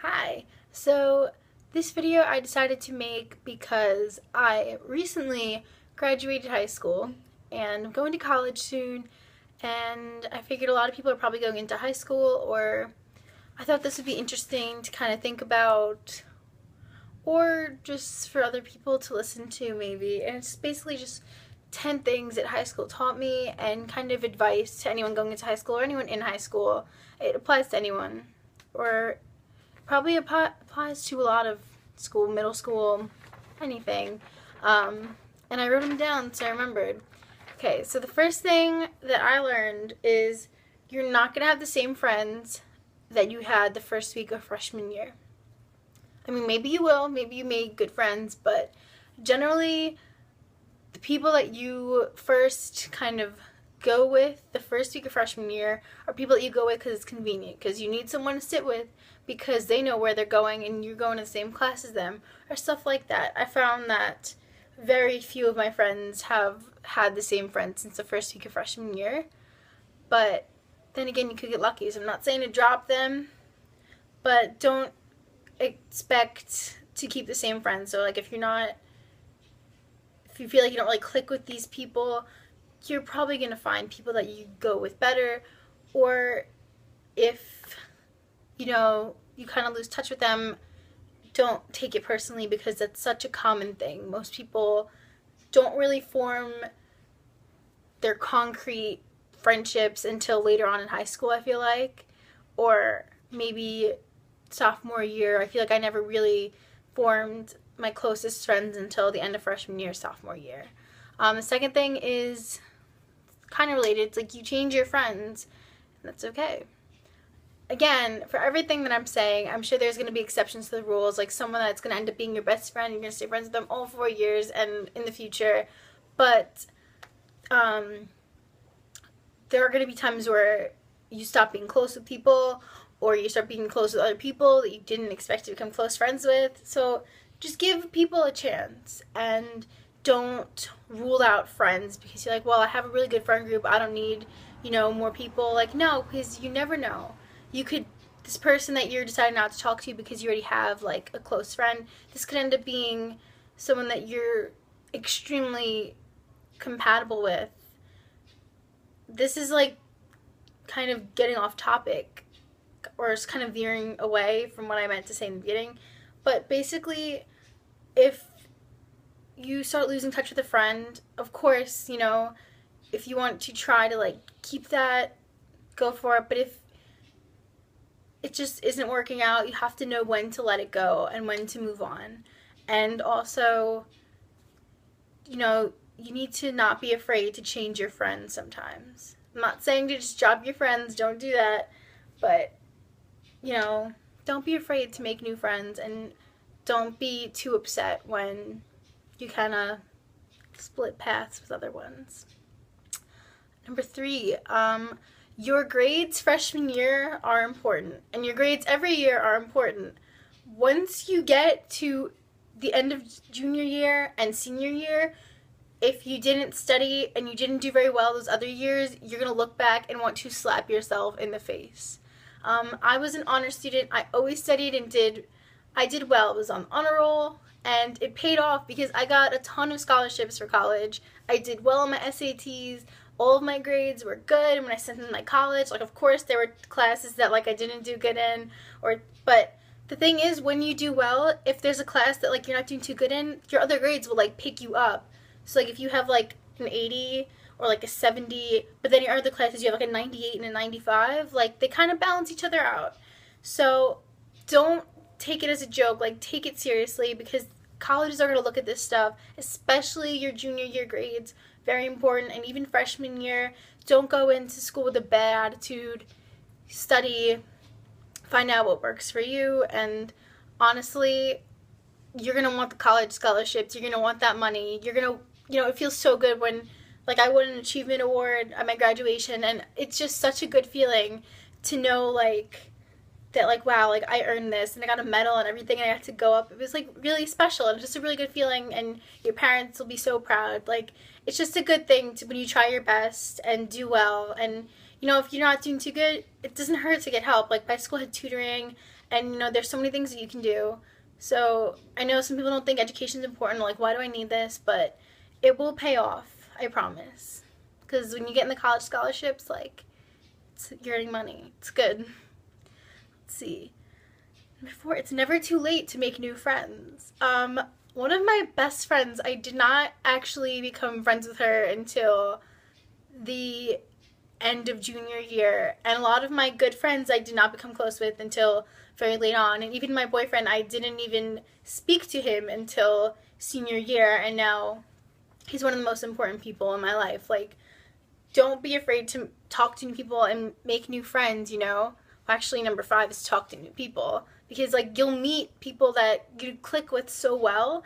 Hi. So this video I decided to make because I recently graduated high school and I'm going to college soon, and I figured a lot of people are probably going into high school, or I thought this would be interesting to kind of think about, or just for other people to listen to maybe. And it's basically just 10 things that high school taught me and kind of advice to anyone going into high school or anyone in high school. It applies to anyone, or probably applies to a lot of school, middle school, anything. And I wrote them down so I remembered. Okay, so the first thing that I learned is you're not going to have the same friends that you had the first week of freshman year. I mean, maybe you will, maybe you made good friends, but generally, the people that you first kind of go with the first week of freshman year are people that you go with because it's convenient, because you need someone to sit with because they know where they're going and you're going to the same class as them, or stuff like that. I found that very few of my friends have had the same friends since the first week of freshman year, but then again, you could get lucky, so I'm not saying to drop them, but don't expect to keep the same friends. So like if you feel like you don't really click with these people, you're probably going to find people that you go with better. Or if you kind of lose touch with them, don't take it personally, because that's such a common thing. Most people don't really form their concrete friendships until later on in high school, I feel like, or maybe sophomore year. I feel like I never really formed my closest friends until the end of freshman year, sophomore year. The second thing is kind of related. It's like you change your friends, and that's okay. Again, for everything that I'm saying, I'm sure there's going to be exceptions to the rules, like someone that's going to end up being your best friend, you're going to stay friends with them all 4 years and in the future. But there are going to be times where you stop being close with people, or you start being close with other people that you didn't expect to become close friends with. So just give people a chance, and don't rule out friends because you're like, well, I have a really good friend group, I don't need, more people. Like, no, because you never know. This person that you're deciding not to talk to because you already have like a close friend, this could end up being someone that you're extremely compatible with. This is like kind of getting off topic, or it's kind of veering away from what I meant to say in the beginning. But basically, if you start losing touch with a friend, of course, if you want to try to like keep that, go for it. But if it just isn't working out, you have to know when to let it go and when to move on. And also, you need to not be afraid to change your friends sometimes. I'm not saying to just drop your friends, don't do that, but don't be afraid to make new friends, and don't be too upset when you kind of split paths with other ones. Number 3, your grades freshman year are important, and your grades every year are important. Once you get to the end of junior year and senior year, if you didn't study and you didn't do very well those other years, you're going to look back and want to slap yourself in the face. I was an honor student. I always studied and I did well. I was on honor roll, and it paid off because I got a ton of scholarships for college. I did well on my SATs. All of my grades were good. And when I sent in my college, like, of course there were classes that like I didn't do good in, but the thing is, when you do well, if there's a class that like you're not doing too good in, your other grades will like pick you up. So like if you have like an 80 or like a 70, but then your other classes you have like a 98 and a 95, like they kind of balance each other out. So don't take it as a joke, like take it seriously, because colleges are going to look at this stuff, especially your junior year grades, very important. And even freshman year, don't go into school with a bad attitude. Study, find out what works for you, and honestly, you're going to want the college scholarships, you're going to want that money, you're going to, it feels so good when, like, I won an achievement award at my graduation, and it's just such a good feeling to know, like, that, like, wow, like, I earned this, and I got a medal and everything, and I got to go up. It was, like, really special, and it's just a really good feeling, and your parents will be so proud. Like, it's just a good thing when you try your best and do well, and if you're not doing too good, it doesn't hurt to get help. Like, my school had tutoring, and, there's so many things that you can do. So I know some people don't think education is important, like, why do I need this? But it will pay off, I promise. Because when you get in the college scholarships, like, you're earning money. It's good. Let's see. Before, it's never too late to make new friends. One of my best friends, I did not actually become friends with her until the end of junior year, and a lot of my good friends I did not become close with until very late on, and even my boyfriend, I didn't even speak to him until senior year, and now he's one of the most important people in my life. Like, don't be afraid to talk to new people and make new friends, Well, actually, number 5 is talk to new people, because, like, you'll meet people that you click with so well,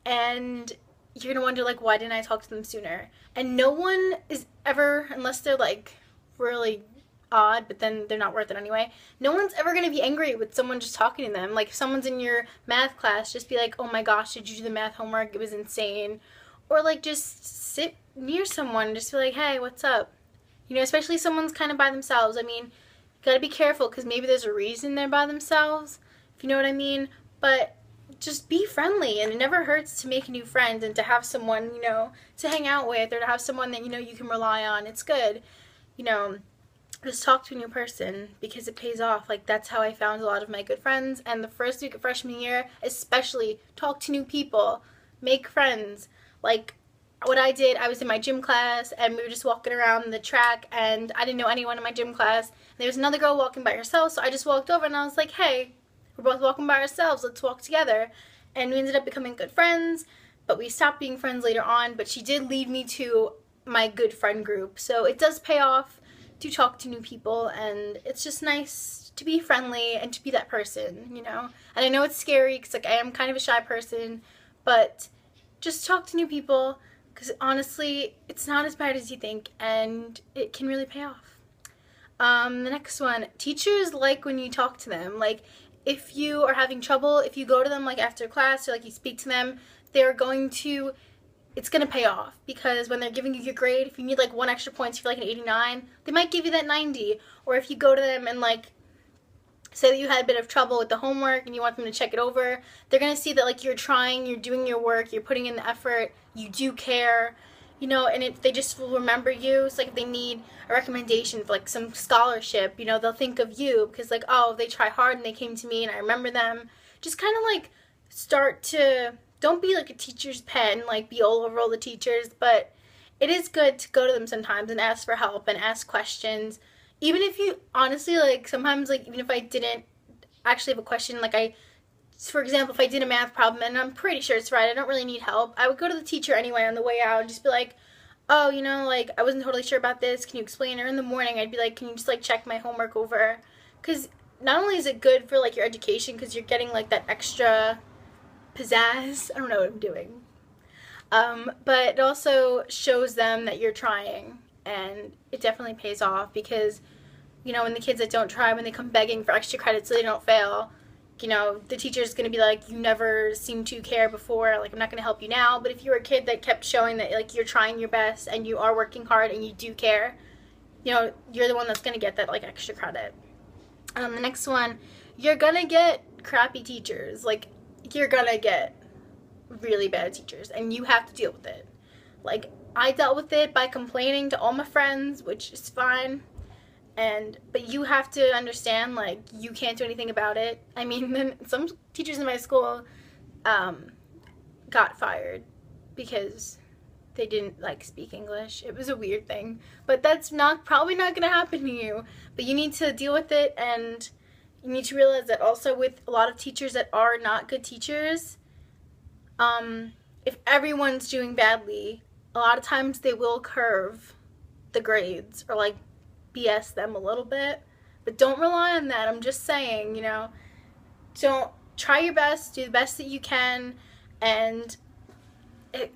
and you're gonna wonder, like, why didn't I talk to them sooner? And no one is ever, unless they're, like, really odd, but then they're not worth it anyway, no one's ever gonna be angry with someone just talking to them. Like, if someone's in your math class, just be like, oh my gosh, did you do the math homework? It was insane. Or, like, just sit near someone, just be like, hey, what's up? Especially if someone's kind of by themselves. I mean, you gotta be careful, because maybe there's a reason they're by themselves, if you know what I mean. But just be friendly, and it never hurts to make new friends and to have someone, to hang out with, or to have someone that, you can rely on. It's good, just talk to a new person, because it pays off. Like, that's how I found a lot of my good friends. And the first week of freshman year, especially, talk to new people, make friends. Like, what I did, I was in my gym class, and we were just walking around the track, and I didn't know anyone in my gym class. There was another girl walking by herself, so I just walked over, and I was like, hey, we're both walking by ourselves, let's walk together. And we ended up becoming good friends, but we stopped being friends later on. But she did lead me to my good friend group, so it does pay off to talk to new people, and it's just nice to be friendly and to be that person, And I know it's scary, because, like, I am kind of a shy person, but just talk to new people, because honestly, it's not as bad as you think, and it can really pay off. The next one, teachers like when you talk to them. Like, if you are having trouble, if you go to them, like, after class, or, like, you speak to them, it's going to pay off, because when they're giving you your grade, if you need, like, 1 extra points for, like, an 89, they might give you that 90. Or if you go to them and, like, say that you had a bit of trouble with the homework and you want them to check it over, they're going to see that, like, you're trying, you're doing your work, you're putting in the effort, you do care, and they just will remember you. It's like if they need a recommendation for, like, some scholarship, they'll think of you, because, like, oh, they try hard and they came to me and I remember them. Just kind of, like, don't be like a teacher's pet and, like, be all over all the teachers, but it is good to go to them sometimes and ask for help and ask questions. Even if you, honestly, like, sometimes, like, even if I didn't actually have a question, like, for example, if I did a math problem and I'm pretty sure it's right, I don't really need help, I would go to the teacher anyway on the way out and just be like, oh, like, I wasn't totally sure about this, can you explain? Or in the morning, I'd be like, can you just, like, check my homework over? Because not only is it good for, like, your education, because you're getting, like, that extra pizzazz, I don't know what I'm doing, but it also shows them that you're trying, and it definitely pays off, because, when the kids that don't try, when they come begging for extra credit so they don't fail, the teacher's going to be like, you never seemed to care before, like, I'm not going to help you now. But if you're a kid that kept showing that, like, you're trying your best and you are working hard and you do care, you're the one that's going to get that, like, extra credit. The next one, you're going to get crappy teachers. Like, you're going to get really bad teachers, and you have to deal with it. Like, I dealt with it by complaining to all my friends, which is fine. But you have to understand, like, you can't do anything about it. I mean, then some teachers in my school got fired because they didn't, like, speak English. It was a weird thing. But that's probably not going to happen to you. But you need to deal with it, and you need to realize that also with a lot of teachers that are not good teachers, if everyone's doing badly, a lot of times they will curve the grades, or, like, BS them a little bit. But don't rely on that. I'm just saying, don't try your best, do the best that you can, and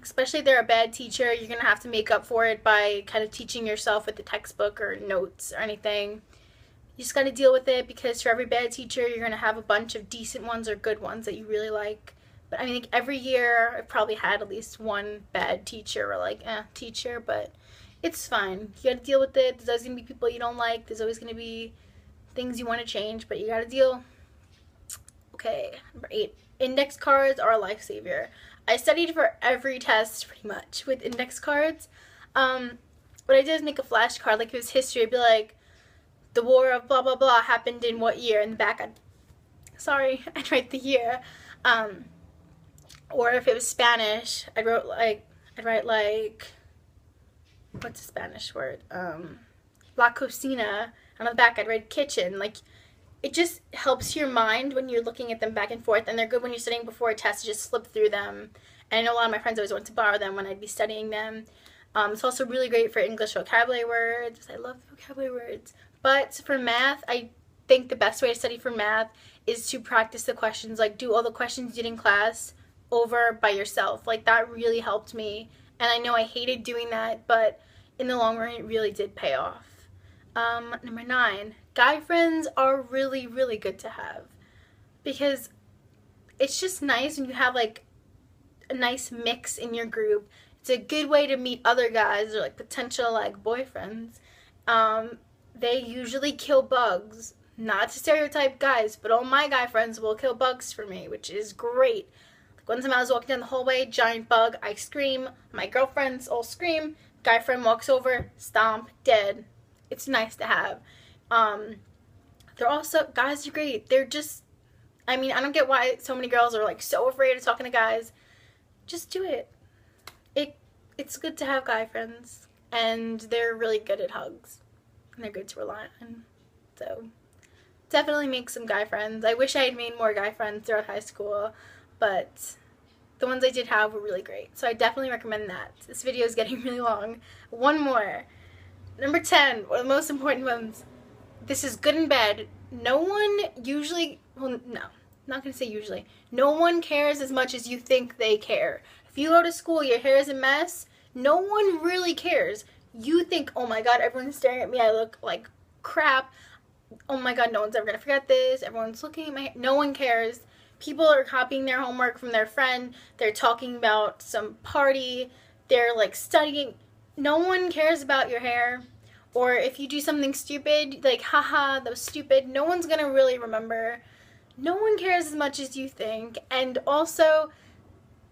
especially if they're a bad teacher, you're going to have to make up for it by kind of teaching yourself with the textbook or notes or anything. You just got to deal with it, because for every bad teacher, you're going to have a bunch of decent ones or good ones that you really like. But I mean, like, every year I've probably had at least one bad teacher, or, like, teacher, but it's fine. You gotta deal with it. There's always gonna be people you don't like. There's always gonna be things you want to change, but you gotta deal. Okay, number 8. Index cards are a lifesaver. I studied for every test pretty much with index cards. What I did is make a flashcard, like if it was history, I'd be like, the war of blah blah blah happened in what year? In the back, I'd write the year. Or if it was Spanish, I'd write like, what's a Spanish word? La cocina. And on the back, I'd write kitchen. Like, it just helps your mind when you're looking at them back and forth, and they're good when you're studying before a test to just flip through them. And I know a lot of my friends always wanted to borrow them when I'd be studying them. It's also really great for English vocabulary words. I love vocabulary words. But for math, I think the best way to study for math is to practice the questions, like do all the questions you did in class over by yourself. Like, that really helped me. And I know I hated doing that, but in the long run, it really did pay off. Number 9, guy friends are really, really good to have, because it's just nice when you have like a nice mix in your group. It's a good way to meet other guys or like potential like boyfriends. They usually kill bugs. Not to stereotype guys, but all my guy friends will kill bugs for me, which is great. Like one time I was walking down the hallway, giant bug, I scream, my girlfriends all scream, guy friend walks over, stomp, dead. It's nice to have. They're also, guys are great. They're just, I mean, I don't get why so many girls are like so afraid of talking to guys. Just do it. It's good to have guy friends, and they're really good at hugs, and they're good to rely on. So definitely make some guy friends. I wish I had made more guy friends throughout high school, but the ones I did have were really great. So I definitely recommend that. This video is getting really long. One more. Number 10, one of the most important ones. This is good and bad. No one usually, well, no, not going to say usually. No one cares as much as you think they care. If you go to school, your hair is a mess, no one really cares. You think, oh my god, everyone's staring at me, I look like crap. Oh my god, no one's ever going to forget this. Everyone's looking at my hair. No one cares. People are copying their homework from their friend. They're talking about some party. They're like studying. No one cares about your hair. Or if you do something stupid, like, haha, that was stupid, no one's going to really remember. No one cares as much as you think. And also,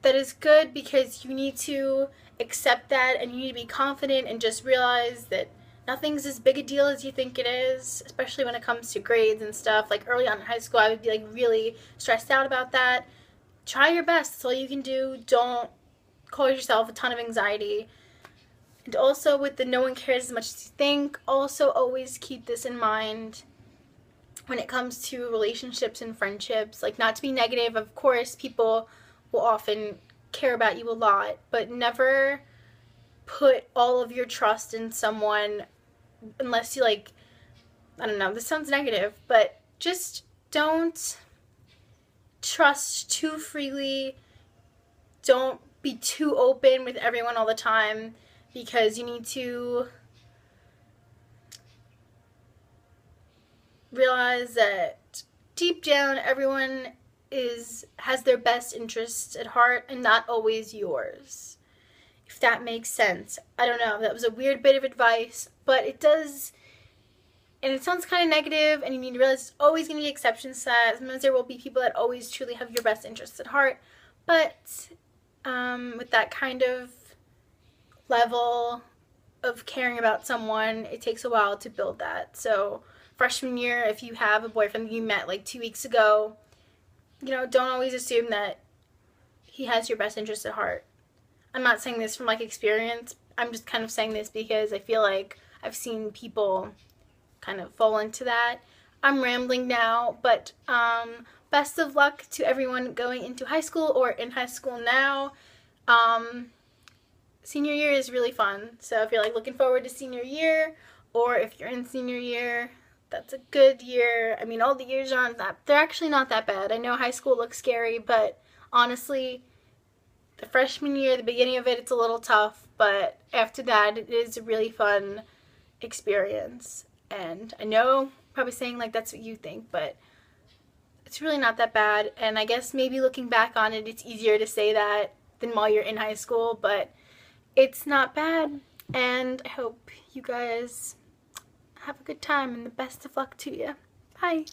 that is good because you need to accept that, and you need to be confident and just realize that nothing's as big a deal as you think it is, especially when it comes to grades and stuff. Like early on in high school, I would be like really stressed out about that. Try your best. That's all you can do. Don't cause yourself a ton of anxiety. And also with the no one cares as much as you think, also always keep this in mind when it comes to relationships and friendships. Like, not to be negative, of course, people will often care about you a lot, but never put all of your trust in someone unless you, like, I don't know, this sounds negative, but just don't trust too freely. Don't be too open with everyone all the time, because you need to realize that deep down everyone has their best interests at heart, and not always yours. If that makes sense. I don't know, that was a weird bit of advice, but it does, and it sounds kind of negative, and you need to realize there's always going to be exceptions to that. Sometimes there will be people that always truly have your best interests at heart, but with that kind of level of caring about someone, it takes a while to build that. So freshman year, if you have a boyfriend that you met like 2 weeks ago, you know, don't always assume that he has your best interest at heart. I'm not saying this from like experience. I'm just kind of saying this because I feel like I've seen people kind of fall into that. I'm rambling now, but best of luck to everyone going into high school or in high school now. Senior year is really fun. So if you're like looking forward to senior year, or if you're in senior year, that's a good year. I mean, all the years aren't that, they're actually not that bad. I know high school looks scary, but honestly, the freshman year, the beginning of it, it's a little tough, but after that, it is a really fun experience. And I know I'm probably saying like that's what you think, but it's really not that bad. And I guess maybe looking back on it, it's easier to say that than while you're in high school, but it's not bad. And I hope you guys have a good time and the best of luck to you. Bye.